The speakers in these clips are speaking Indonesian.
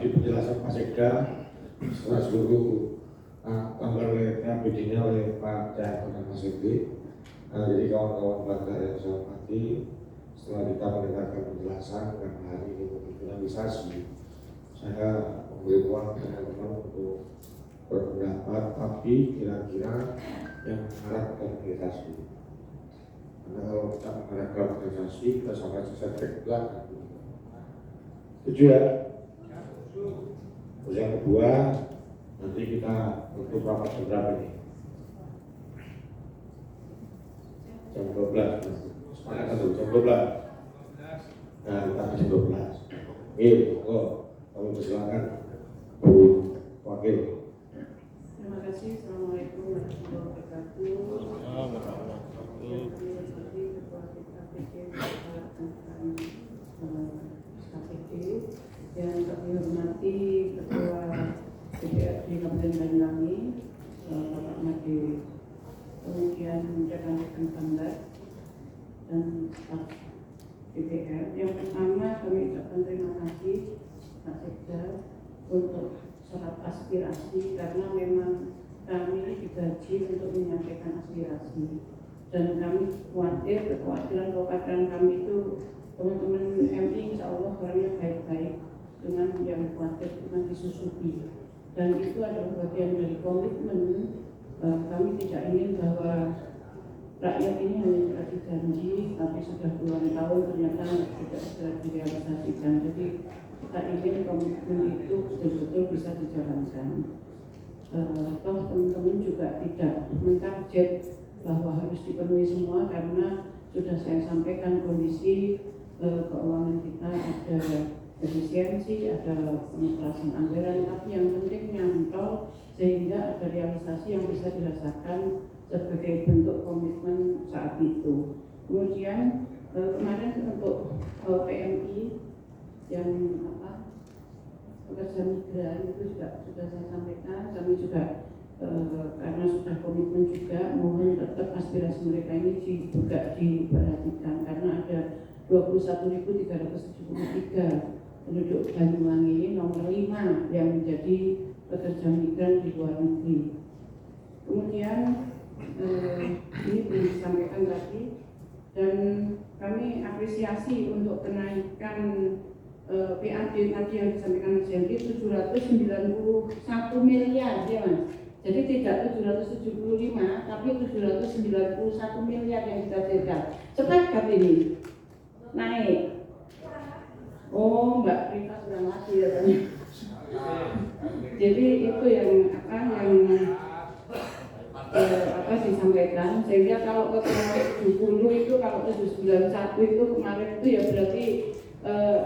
tadi penjelasan Pak Sekda setelah seluruh gambar oleh PABD-nya oleh Pak Cahyo dan Mas Edi. Jadi kawan-kawan bangsa yang saya hormati, setelah kita mendengarkan penjelasan karena hari ini untuk finalisasi, saya memberi ruang teman-teman untuk berpendapat, tapi kira-kira yang mengarah ke finalisasi. Karena kalau kita mengarah ke finalisasi, kita sampai selesai cek belakang. Setuju ya? Terus yang kedua, nanti kita untuk rapat berapa ini? Jam 12. Semangat atau jam 12? Nah, kita jam 12. Monggo, kami persilakan Bu Wakil. Terima kasih. Assalamualaikum warahmatullahi wabarakatuh. Ketua KPK yang kami hormati Ketua DPRD Kabupaten Banyuwangi, Bapak Made, kemudian rekan-rekan Pemda dan staf DPR. Yang pertama kami ucapkan terima kasih Pak Sekda untuk surat aspirasi, karena memang kami digaji untuk menyampaikan aspirasi dan kami khawatir kekhawatiran kami itu teman-teman MI insya Allah orangnya baik-baik, dengan yang khawatir dengan disusupi, dan itu adalah bagian dari komitmen. Kami tidak ingin bahwa rakyat ini hanya dikasih janji tapi sudah puluhan tahun ternyata tidak bisa direalisasikan. Jadi kita ingin komitmen itu betul-betul bisa dijalankan. Toh teman-teman juga tidak mentarget bahwa harus dipenuhi semua, karena sudah saya sampaikan kondisi keuangan kita ada efisiensi, ada pengupasan anggaran, tapi yang penting nyantol sehingga ada realisasi yang bisa dirasakan sebagai bentuk komitmen saat itu. Kemudian kemarin untuk PMI yang pekerja migran itu juga sudah saya sampaikan, kami juga karena sudah komitmen juga mohon tetap aspirasi mereka ini juga diperhatikan, karena ada 21.373 penduduk Banyuwangi ini nomor 5 yang menjadi pekerja migran di luar negeri. Kemudian ini belum disampaikan tadi, dan kami apresiasi untuk kenaikan PAD tadi yang disampaikan Mas Hendy 791 miliar ya Mas. Jadi tidak 775 tapi 791 miliar yang ditargetkan. Sepakat ini naik. Oh, Mbak Rita sudah ngasih ya tadi. Jadi itu yang disampaikan, sehingga kalau ke 70 itu, kalau ke 791 itu kemarin itu ya berarti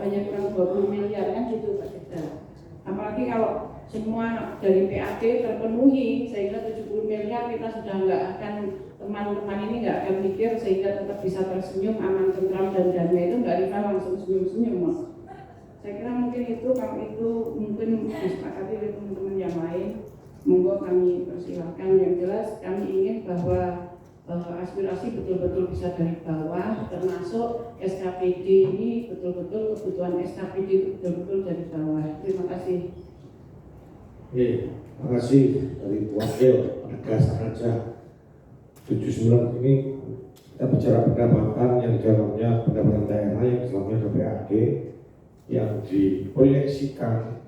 hanya kurang 20 miliar kan gitu Pak Sekda. Apalagi kalau semua dari PAD terpenuhi sehingga 70 miliar kita sudah nggak akan, teman-teman ini nggak akan mikir, sehingga tetap bisa tersenyum, aman, tentram dan damai. Itu nggak Rifat langsung senyum-senyum Mas. Saya kira mungkin itu, kalau itu mungkin disepakati oleh teman-teman yang lain, monggo kami persilahkan. Yang jelas kami ingin bahwa aspirasi betul-betul bisa dari bawah, termasuk SKPD ini betul-betul kebutuhan SKPD itu betul-betul dari bawah. Terima kasih. Terima kasih dari Wakil. Pada dasar saja 79 ini kita bicara pendapatan yang di dalamnya pendapatan daerah yang di dalamnya ada PAD yang diproyeksikan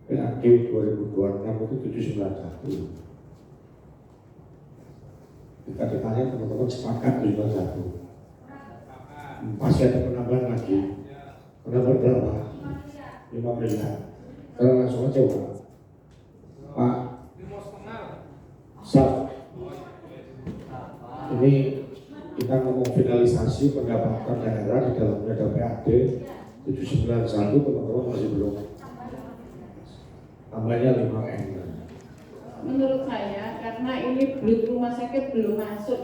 PAD 2026 itu 791. Kita ditanya teman-teman sepakat 791. Pasti ada penambahan lagi. Penambahan berapa? 5 miliar. Kita langsung aja Pak Saf. Ini kita ngomong finalisasi pendapatan daerah, di dalamnya ada PAD 791, teman-teman masih belum, tambahnya 5M. Menurut saya karena ini rumah sakit belum masuk,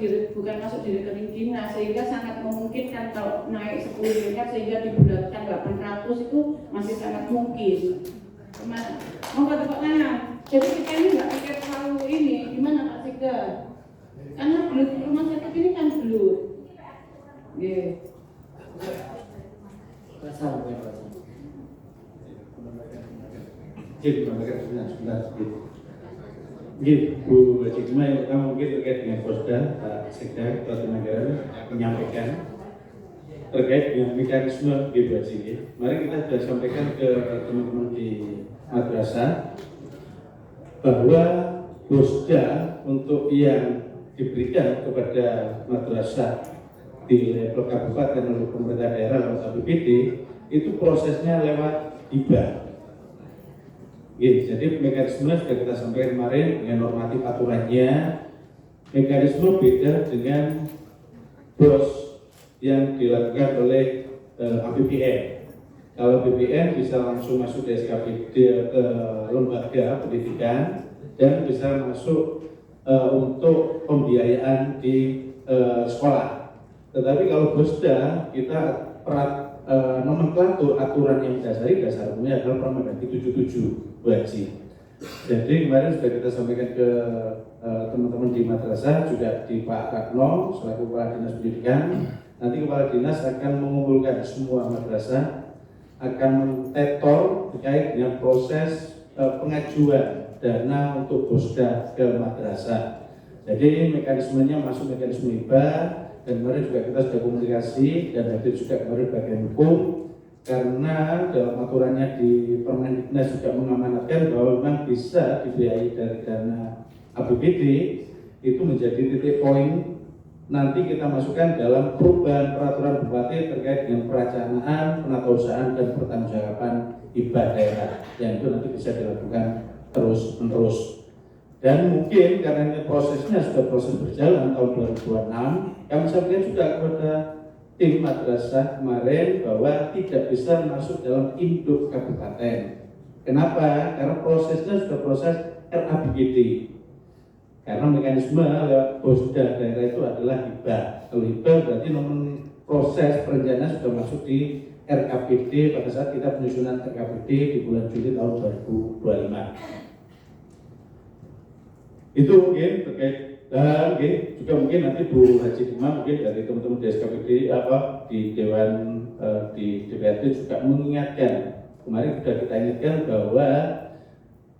jadi bukan masuk di rekening dinas, sehingga sangat memungkinkan kalau naik 10 miliar sehingga dibulatkan 800 itu masih sangat mungkin. Mau ke tepuk tangan. Jadi kita ini nggak pikir terlalu ini, gimana Pak Sekda? Karena rumah sakit ini kan belut. Pasal. sebentar. Mungkin Bu Haji Dima yang pertama mungkin terkait dengan Posda, Pak Sekda Ketenagaran menyampaikan terkait dengan mekanisme Bu Haji. Mari kita sudah sampaikan ke teman-teman di madrasah bahwa Posda untuk yang diberikan kepada madrasah di level kabupaten oleh pemerintah daerah atau APBD itu prosesnya lewat hibah. Jadi mekanisme sudah kita sampaikan kemarin dengan normatif aturannya. Mekanisme beda dengan BOS yang dilakukan oleh APBN. Kalau BPN bisa langsung masuk di SKPD ke lembaga pendidikan dan bisa masuk untuk pembiayaan di sekolah. Tetapi kalau BOSDA kita nomenklatur aturan yang dasar umumnya adalah Permendagri 77 Haji. Jadi kemarin sudah kita sampaikan ke teman-teman di madrasah, juga di Pak Ratno selaku Kepala Dinas Pendidikan. Nanti Kepala Dinas akan mengumpulkan semua madrasah, akan mentetor terkait dengan proses pengajuan dana untuk BOSDA ke madrasah. Jadi mekanismenya masuk mekanisme hibah. Dan kemarin juga kita sudah komunikasi dan hadir juga kemarin bagian hukum karena dalam aturannya di Permendiknas juga mengamanatkan bahwa memang bisa dibiayai dari dana APBD itu menjadi titik poin nanti kita masukkan dalam perubahan peraturan bupati terkait dengan perencanaan, penatausahaan dan pertanggungjawaban hibah daerah yang itu nanti bisa dilakukan terus menerus. Dan mungkin karena ini prosesnya sudah proses berjalan tahun 2026, kami sampaikan juga kepada tim madrasah kemarin bahwa tidak bisa masuk dalam induk kabupaten. Kenapa? Karena prosesnya sudah proses RABGD. Karena mekanisme lewat BOSDA daerah itu adalah hibah. Kalau hibah berarti proses perencanaan sudah masuk di RKPD pada saat kita penyusunan RKPD di bulan Juli tahun 2025. Itu mungkin terkait dan juga mungkin nanti Bu Haji Dima mungkin dari teman-teman di SKPD di Dewan di DPRD juga mengingatkan, kemarin sudah kita ingatkan bahwa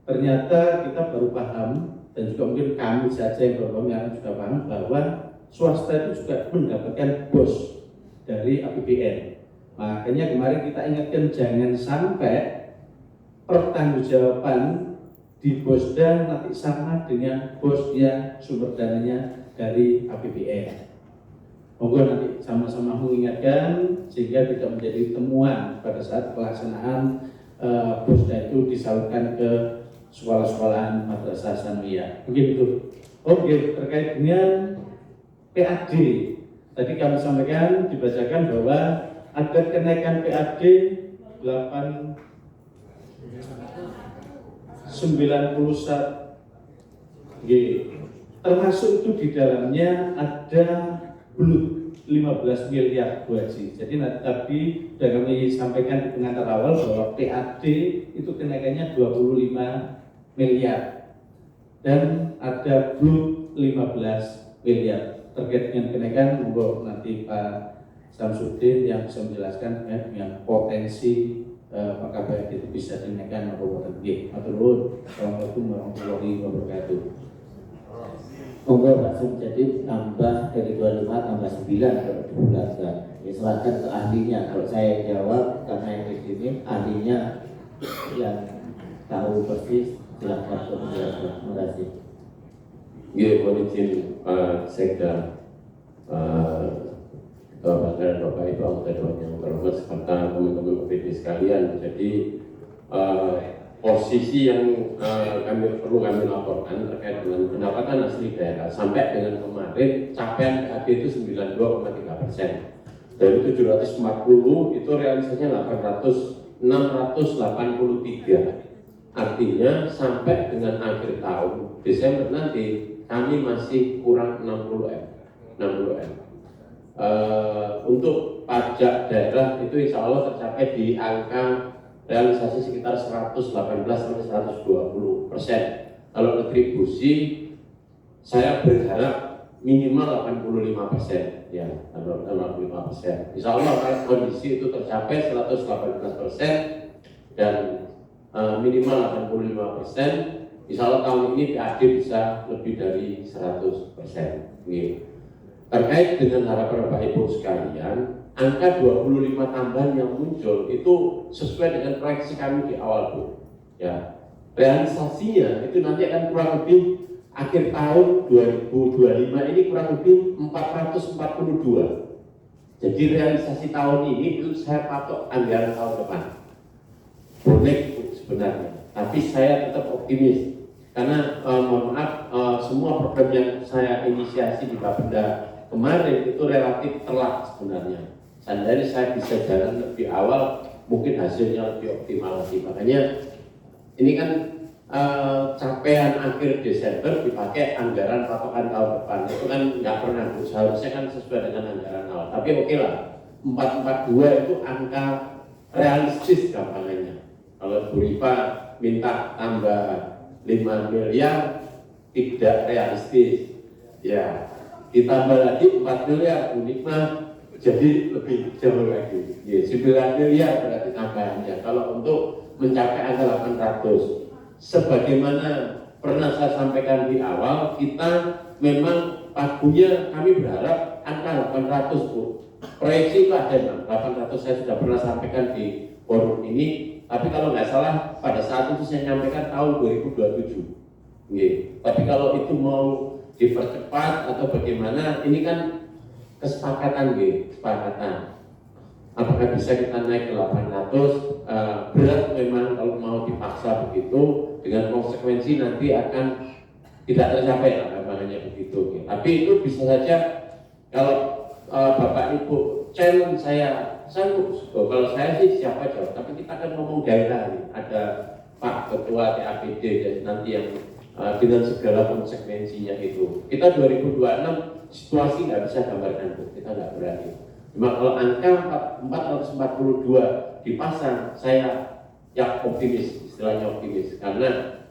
ternyata kita baru paham dan juga mungkin kami saja yang baru paham juga paham bahwa swasta itu juga mendapatkan BOS dari APBN. Makanya kemarin kita ingatkan jangan sampai pertanggungjawaban di BOSDA nanti sama dengan BOS yang sumber dananya dari APBN. Monggo nanti sama-sama mengingatkan sehingga tidak menjadi temuan pada saat pelaksanaan BOSDA itu disalurkan ke sekolah-sekolahan madrasah sanawiyah. Begitu. Oke, terkait dengan PAD. Tadi kami sampaikan dibacakan bahwa ada kenaikan PAD 91 termasuk itu di dalamnya ada belut 15 miliar Bu Haji. Jadi tadi sudah kami sampaikan di pengantar awal bahwa PAD itu kenaikannya 25 miliar dan ada belut 15 miliar. Terkait dengan kenaikan monggo nanti Pak Samsudin yang bisa menjelaskan dengan potensi apakah itu bisa dinaikkan atau tidak. Assalamualaikum warahmatullahi wabarakatuh. Monggo Pak Sum, jadi tambah dari 25 tambah 9 kalau dibulatkan. Ya serahkan ke ahlinya. Kalau saya jawab karena yang di sini ahlinya yang tahu persis silakan menjelaskan. Terima kasih. Ya, mohon izin Pak Sekda, Bapak dan Bapak Ibu anggota Dewan yang terhormat serta teman-teman OPD sekalian. Jadi posisi yang kami laporkan terkait dengan pendapatan asli daerah sampai dengan kemarin capaian PAD itu 92,3%. Dari 740 itu realisasinya 683. Artinya sampai dengan akhir tahun Desember nanti kami masih kurang 60M. Untuk pajak daerah itu insya Allah tercapai di angka realisasi sekitar 118-120%. Kalau retribusi saya berharap minimal 85%, ya, 85%. Insya Allah kalau kondisi itu tercapai 118% dan minimal 85%. Insya Allah tahun ini PAD bisa lebih dari 100%. Terkait dengan harapan Bapak Ibu sekalian, angka 25 tambahan yang muncul itu sesuai dengan proyeksi kami di awal, Bu. Ya, realisasinya itu nanti akan kurang lebih akhir tahun 2025 ini kurang lebih 442. Jadi realisasi tahun ini itu saya patok anggaran tahun depan. Boleh, Bu, sebenarnya. Tapi saya tetap optimis. Karena mohon maaf, semua program yang saya inisiasi di Bapenda kemarin itu relatif telat sebenarnya. Seandainya saya bisa jalan lebih awal, mungkin hasilnya lebih optimal lagi. Makanya ini kan capaian akhir Desember dipakai anggaran patokan tahun depan. Itu kan nggak pernah, seharusnya kan sesuai dengan anggaran awal. Tapi oke lah, 442 itu angka realistis gampangannya. Kalau Bu Rifa minta tambah 5 miliar tidak realistis, ya ditambah lagi 4 miliar uniknya jadi lebih jauh lagi. Ya, 9 miliar berarti tambahannya. Kalau untuk mencapai angka 800, sebagaimana pernah saya sampaikan di awal, kita memang pagunya kami berharap angka 800, Bu. Proyeksi itu ada 800, saya sudah pernah sampaikan di forum ini. Tapi kalau nggak salah pada saat itu saya nyampaikan tahun 2027. Tapi kalau itu mau dipercepat atau bagaimana, ini kan kesepakatan, kesepakatan. Apakah bisa kita naik ke 800? Berat memang kalau mau dipaksa begitu, dengan konsekuensi nanti akan tidak tercapai lah, gambarannya begitu. Tapi itu bisa saja kalau Bapak Ibu challenge saya sanggup. Kalau saya sih siapa jawab, tapi kita kan ngomong daerah nih. Ada Pak Ketua TAPD dan nanti yang dengan segala konsekuensinya itu. Kita 2026 situasi nggak bisa gambarkan, Bu. Kita nggak berani. Cuma kalau angka 442 dipasang, saya yang optimis, istilahnya optimis, karena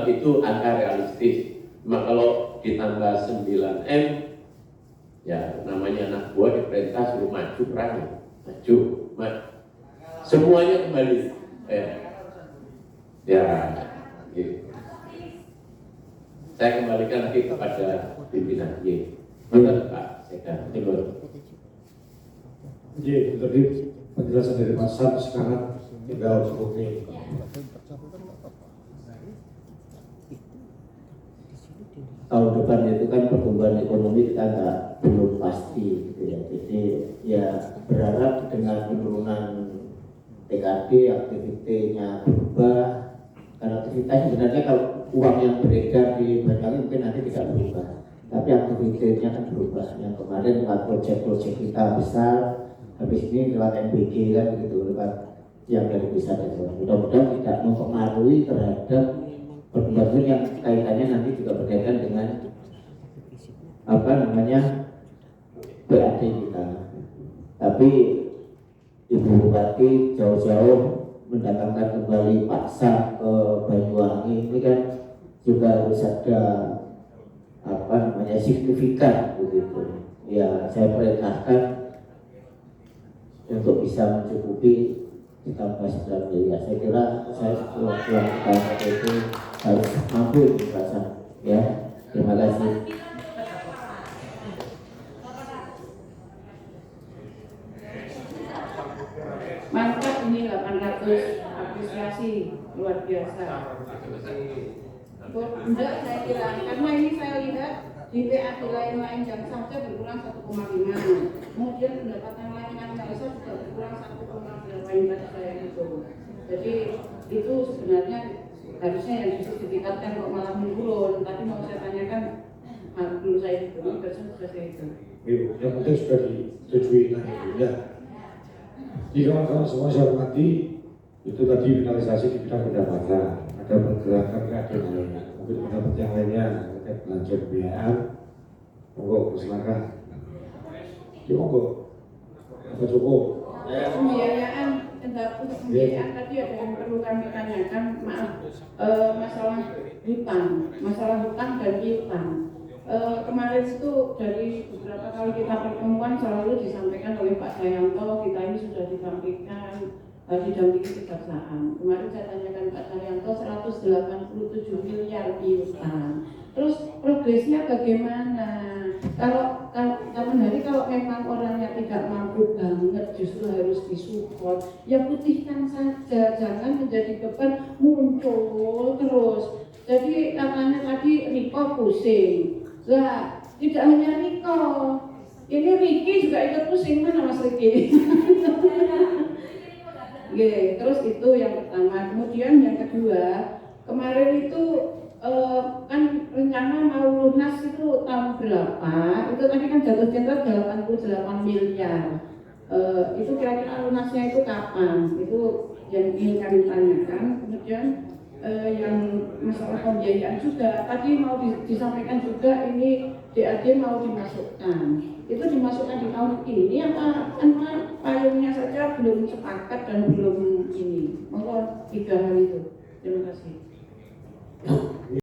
itu angka realistis. Cuma kalau ditambah 9M, ya namanya anak buah diperintah suruh maju, berani maju, semuanya kembali ya gitu. Saya kembalikan lagi kepada pimpinan. Benar Pak Sekda. Jadi penjelasan dari Mas Sam sekarang tinggal cukupi. Tahun depan itu kan pertumbuhan ekonomi kita belum pasti gitu ya. Jadi ya berharap dengan penurunan PKB aktivitasnya berubah. Karena aktivitas sebenarnya kalau uang yang beredar di Banyuwangi mungkin nanti tidak berubah, tapi aktivitasnya kan berubah. Yang kemarin lewat proyek-proyek kita besar, habis ini lewat MBG kan begitu, lewat yang dari besar itu. Mudah-mudahan tidak mempengaruhi terhadap pertumbuhan yang kaitannya nanti juga berkaitan dengan PAD kita. Tapi Ibu Bupati jauh-jauh mendatangkan kembali paksa ke Banyuwangi, ini kan juga harus ada signifikan begitu. Ya saya perintahkan untuk bisa mencukupi ditambah 9 miliar. Saya kira saya pulang itu harus mampu merasa. Ya, terima kasih. Mantap, ini 800, apresiasi luar biasa. Enggak, saya kira karena ini saya lihat di PAD lain-lain yang saja berkurang 1,5. Kemudian pendapatan layanan desa juga berkurang 1,8 tadi saya itu. Jadi itu sebenarnya harusnya yang ditingkatkan kok malah menurun. Tapi mau saya tanyakan, dulu saya itu, besok sudah saya itu. Yang penting sudah disetujui ya. Di kawan-kawan semua saya hormati, itu tadi finalisasi di bidang pendapatan, ada pergerakan keadaan lainnya, mungkin pendapat yang lainnya terkait belanja pembiayaan, monggo silakan. Monggo, apa cukup? Pembiayaan, untuk pembiayaan tadi ada yang perlu kami tanyakan, maaf, masalah hutang dan piutang. Kemarin itu dari beberapa kali kita pertemuan selalu disampaikan oleh Pak Jayanto, kita ini sudah disampaikan didampingi kejaksaan. Kemarin saya tanyakan Pak Daryanto 187 miliar piutang. Terus progresnya bagaimana? Kalau kapan hari kalau memang orangnya tidak mampu banget justru harus disupport, ya putihkan saja, jangan menjadi beban muncul terus. Jadi katanya tadi Riko pusing. Lah, tidak hanya Riko. Ini Riki juga ikut pusing, mana Mas Riki? Oke, terus itu yang pertama. Kemudian yang kedua, kemarin itu kan rencana mau lunas itu tahun berapa? Itu tadi kan jatuh cinta 88 miliar. Itu kira-kira lunasnya itu kapan? Itu yang ingin kami tanyakan. Kemudian yang masalah pembiayaan juga. Tadi mau disampaikan juga ini DAD mau dimasukkan. Itu dimasukkan di tahun ini apa payungnya saja belum sepakat dan belum ini. Monggo 3 hal itu. Terima kasih.